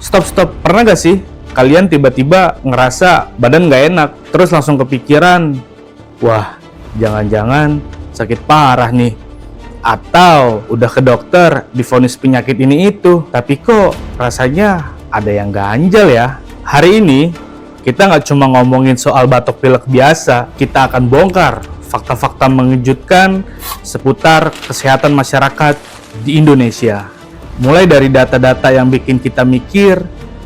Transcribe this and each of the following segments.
Stop. Pernah gak sih kalian tiba-tiba ngerasa badan gak enak, terus langsung kepikiran, wah, jangan-jangan sakit parah nih. Atau udah ke dokter, divonis penyakit ini itu, tapi kok rasanya ada yang ganjal ya. Hari ini, kita nggak cuma ngomongin soal batuk pilek biasa, kita akan bongkar fakta-fakta mengejutkan seputar kesehatan masyarakat di Indonesia. Mulai dari data-data yang bikin kita mikir,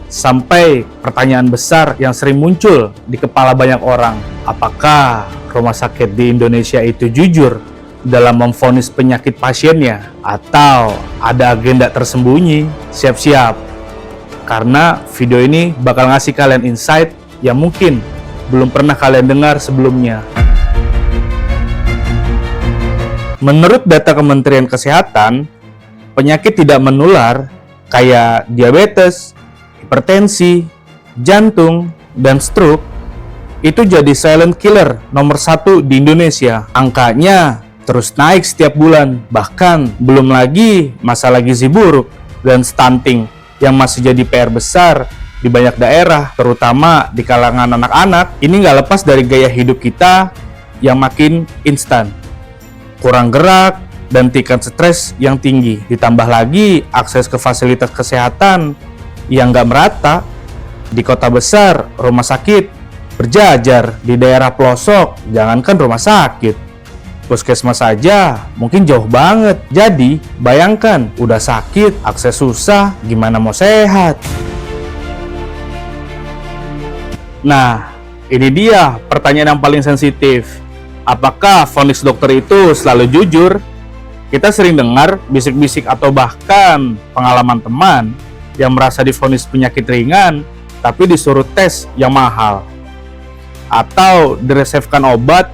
sampai pertanyaan besar yang sering muncul di kepala banyak orang. Apakah rumah sakit di Indonesia itu jujur dalam memvonis penyakit pasiennya? Atau ada agenda tersembunyi? Siap-siap, karena video ini bakal ngasih kalian insight yang mungkin belum pernah kalian dengar sebelumnya. Menurut data Kementerian Kesehatan, penyakit tidak menular kayak diabetes, hipertensi, jantung, dan stroke itu jadi silent killer nomor 1 di Indonesia. Angkanya terus naik setiap bulan, bahkan belum lagi masalah gizi buruk dan stunting yang masih jadi PR besar di banyak daerah, terutama di kalangan anak-anak. Ini nggak lepas dari gaya hidup kita yang makin instan, kurang gerak, dan tingkat stres yang tinggi. Ditambah lagi akses ke fasilitas kesehatan yang nggak merata. Di kota besar, rumah sakit berjajar. Di daerah pelosok, jangankan rumah sakit, puskesmas saja mungkin jauh banget. Jadi, bayangkan, udah sakit, akses susah, gimana mau sehat? Nah, ini dia pertanyaan yang paling sensitif. Apakah vonis dokter itu selalu jujur? Kita sering dengar bisik-bisik atau bahkan pengalaman teman yang merasa divonis penyakit ringan, tapi disuruh tes yang mahal. Atau diresepkan obat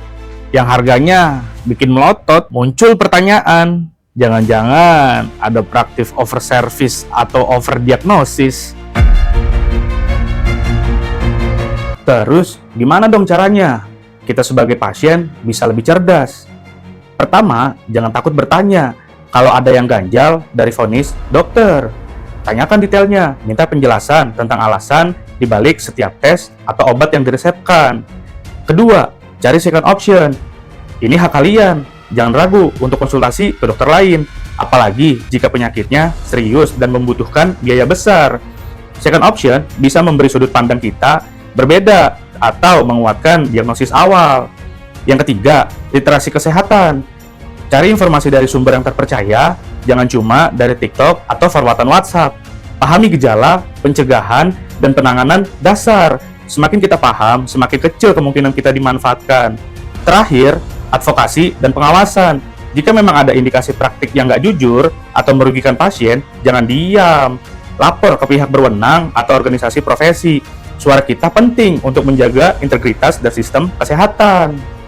yang harganya bikin melotot. Muncul pertanyaan, jangan-jangan ada praktik overservice atau overdiagnosis. Terus, gimana dong caranya kita sebagai pasien bisa lebih cerdas? Pertama, jangan takut bertanya. Kalau ada yang ganjal dari vonis dokter, tanyakan detailnya, minta penjelasan tentang alasan dibalik setiap tes atau obat yang diresepkan. Kedua, cari second option. Ini hak kalian, jangan ragu untuk konsultasi ke dokter lain, apalagi jika penyakitnya serius dan membutuhkan biaya besar. Second option bisa memberi sudut pandang kita berbeda atau menguatkan diagnosis awal. Yang ketiga, literasi kesehatan. Cari informasi dari sumber yang terpercaya, jangan cuma dari TikTok atau forwardan WhatsApp. Pahami gejala, pencegahan, dan penanganan dasar. Semakin kita paham, semakin kecil kemungkinan kita dimanfaatkan. Terakhir, advokasi dan pengawasan. Jika memang ada indikasi praktik yang nggak jujur atau merugikan pasien, jangan diam. Lapor ke pihak berwenang atau organisasi profesi. Suara kita penting untuk menjaga integritas dan sistem kesehatan.